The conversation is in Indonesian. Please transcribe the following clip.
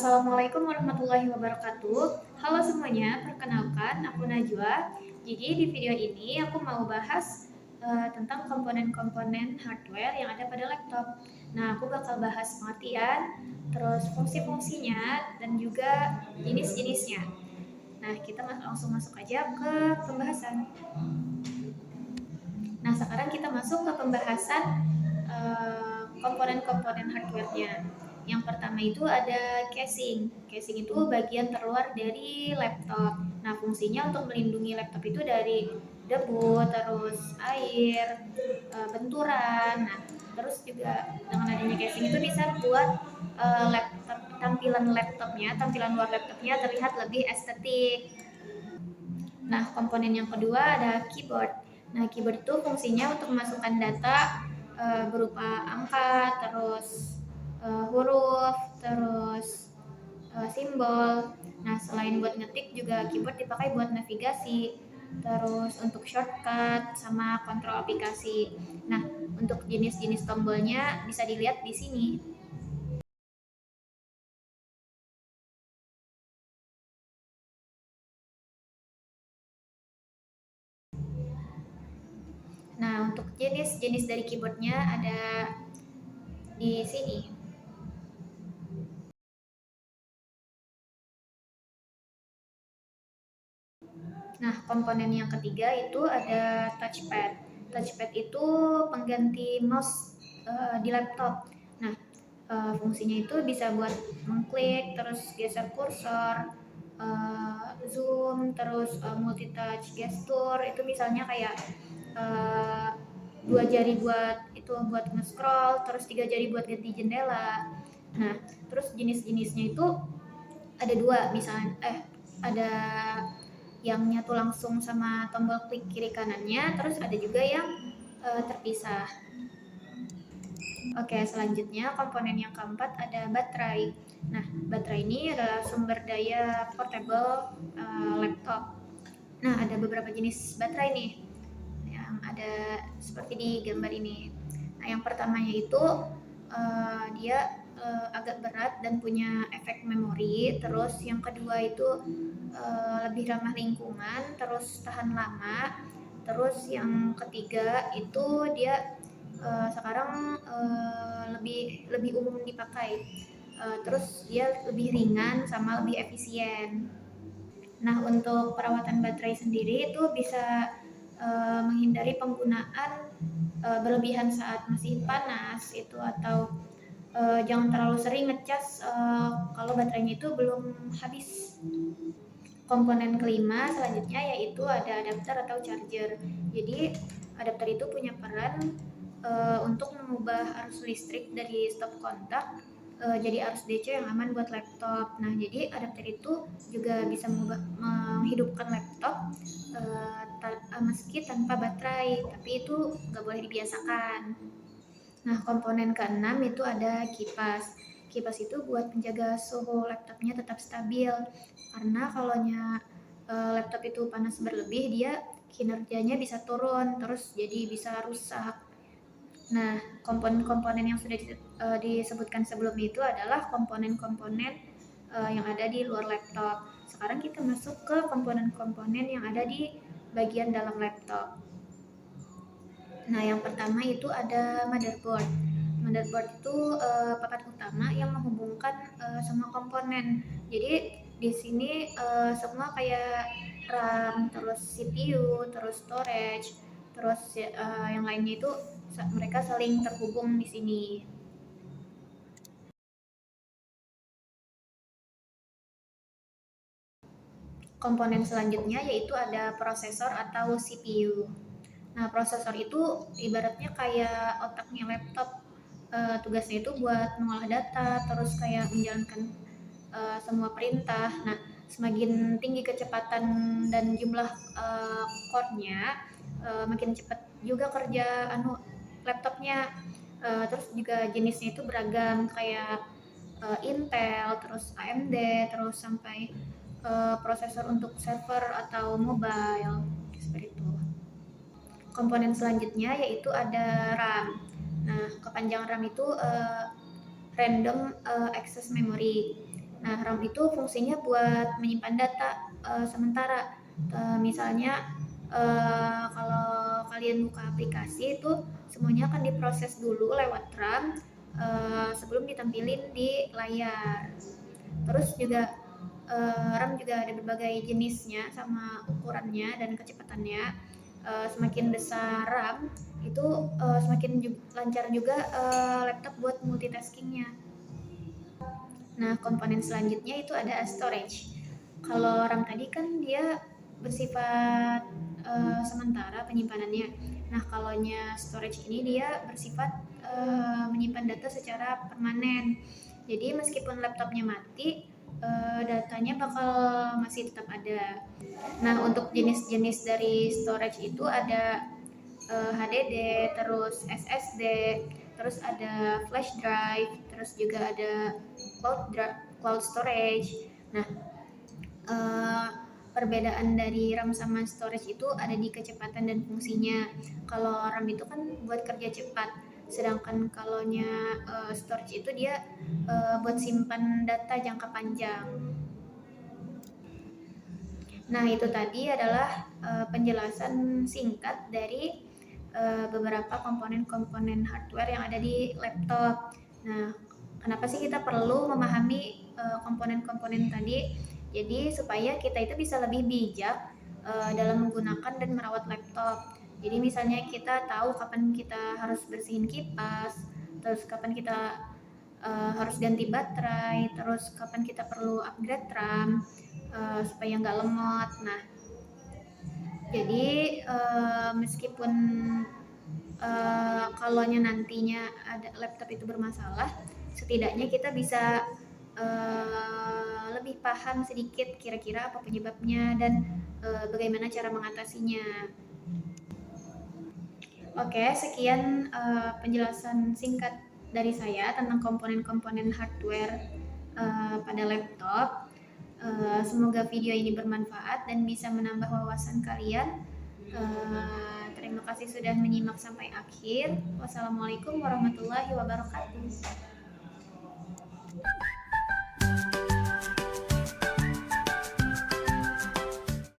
Assalamualaikum warahmatullahi wabarakatuh. Halo semuanya, perkenalkan aku Najwa. Jadi di video ini aku mau bahas tentang komponen-komponen hardware yang ada pada laptop. Nah, aku bakal bahas pengertian, terus fungsi-fungsinya, dan juga jenis-jenisnya. Nah, kita langsung masuk aja ke pembahasan. Nah, sekarang kita masuk ke pembahasan komponen-komponen hardware-nya. Yang pertama itu ada casing. Casing itu bagian terluar dari laptop. Nah, fungsinya untuk melindungi laptop itu dari debu, terus air, benturan. Nah, terus juga dengan adanya casing itu bisa buat tampilan luar laptopnya terlihat lebih estetik. Nah, komponen yang kedua ada keyboard. Nah, keyboard itu fungsinya untuk memasukkan data berupa angka, terus huruf, terus simbol. Nah, selain buat ngetik juga keyboard dipakai buat navigasi, terus untuk shortcut sama kontrol aplikasi. Nah, untuk jenis-jenis tombolnya bisa dilihat di sini. Nah, untuk jenis-jenis dari keyboardnya ada di sini. Nah, komponen yang ketiga itu ada touchpad. Touchpad itu pengganti mouse di laptop. Nah, fungsinya itu bisa buat mengklik, terus geser kursor, zoom, terus multitouch gesture. Itu misalnya kayak uh, dua jari buat nge-scroll, terus tiga jari buat ganti jendela. Nah, terus jenis-jenisnya itu ada dua, misalnya ada yang nyatu langsung sama tombol klik kiri kanannya, terus ada juga yang terpisah. Oke, selanjutnya komponen yang keempat ada baterai. Nah, baterai ini adalah sumber daya portable laptop. Nah, ada beberapa jenis baterai nih yang ada seperti di gambar ini. Nah, yang pertamanya itu dia agak berat dan punya efek memori. Terus yang kedua itu lebih ramah lingkungan, terus tahan lama. Terus yang ketiga itu dia sekarang lebih lebih umum dipakai. Terus dia lebih ringan sama lebih efisien. Nah, untuk perawatan baterai sendiri itu bisa menghindari penggunaan berlebihan saat mesin panas itu, atau jangan terlalu sering ngecas kalau baterainya itu belum habis. Komponen kelima selanjutnya yaitu ada adapter atau charger. Jadi adapter itu punya peran untuk mengubah arus listrik dari stop kontak jadi arus DC yang aman buat laptop. Nah, jadi adapter itu juga bisa menghidupkan laptop meski tanpa baterai, tapi itu nggak boleh dibiasakan. Nah, komponen keenam itu ada kipas. Kipas itu buat menjaga suhu laptopnya tetap stabil. Karena kalau laptop itu panas berlebih, dia kinerjanya bisa turun, terus jadi bisa rusak. Nah, komponen-komponen yang sudah disebutkan sebelumnya itu adalah komponen-komponen yang ada di luar laptop. Sekarang kita masuk ke komponen-komponen yang ada di bagian dalam laptop. Nah, yang pertama itu ada motherboard. Motherboard itu papan utama yang menghubungkan semua komponen. Jadi di sini semua kayak RAM, terus CPU, terus storage, terus yang lainnya itu mereka saling terhubung di sini. Komponen selanjutnya yaitu ada prosesor atau CPU. Nah, prosesor itu ibaratnya kayak otaknya laptop. Tugasnya itu buat mengolah data, terus kayak menjalankan semua perintah. Nah, semakin tinggi kecepatan dan jumlah core-nya, makin cepat juga kerja laptopnya. Terus juga jenisnya itu beragam, kayak Intel, terus AMD, terus sampai prosesor untuk server atau mobile, seperti itu. Komponen selanjutnya yaitu ada RAM. Nah, kepanjangan RAM itu random access memory. Nah, RAM itu fungsinya buat menyimpan data sementara. Misalnya kalau kalian buka aplikasi itu semuanya akan diproses dulu lewat RAM sebelum ditampilin di layar. Terus juga RAM juga ada berbagai jenisnya sama ukurannya dan kecepatannya. Semakin besar RAM itu semakin lancar juga laptop buat multitaskingnya. Nah, komponen selanjutnya itu ada storage. Kalau RAM tadi kan dia bersifat sementara penyimpanannya. Nah, kalaunya storage ini dia bersifat menyimpan data secara permanen. Jadi meskipun laptopnya mati, datanya bakal masih tetap ada. Nah, untuk jenis-jenis dari storage itu ada HDD, terus SSD, terus ada flash drive, terus juga ada cloud storage. Nah, eh, perbedaan dari RAM sama storage itu ada di kecepatan dan fungsinya. Kalau RAM itu kan buat kerja cepat, sedangkan kalaunya storage itu dia buat simpan data jangka panjang. Nah, itu tadi adalah penjelasan singkat dari beberapa komponen-komponen hardware yang ada di laptop. Nah, kenapa sih kita perlu memahami komponen-komponen tadi? Jadi supaya kita itu bisa lebih bijak dalam menggunakan dan merawat laptop. Jadi misalnya kita tahu kapan kita harus bersihin kipas, terus kapan kita harus ganti baterai, terus kapan kita perlu upgrade RAM supaya nggak lemot. Nah, jadi meskipun kalaunya nantinya ada laptop itu bermasalah, setidaknya kita bisa lebih paham sedikit kira-kira apa penyebabnya dan bagaimana cara mengatasinya. Oke, sekian penjelasan singkat dari saya tentang komponen-komponen hardware pada laptop. Semoga video ini bermanfaat dan bisa menambah wawasan kalian. Terima kasih sudah menyimak sampai akhir. Wassalamualaikum warahmatullahi wabarakatuh.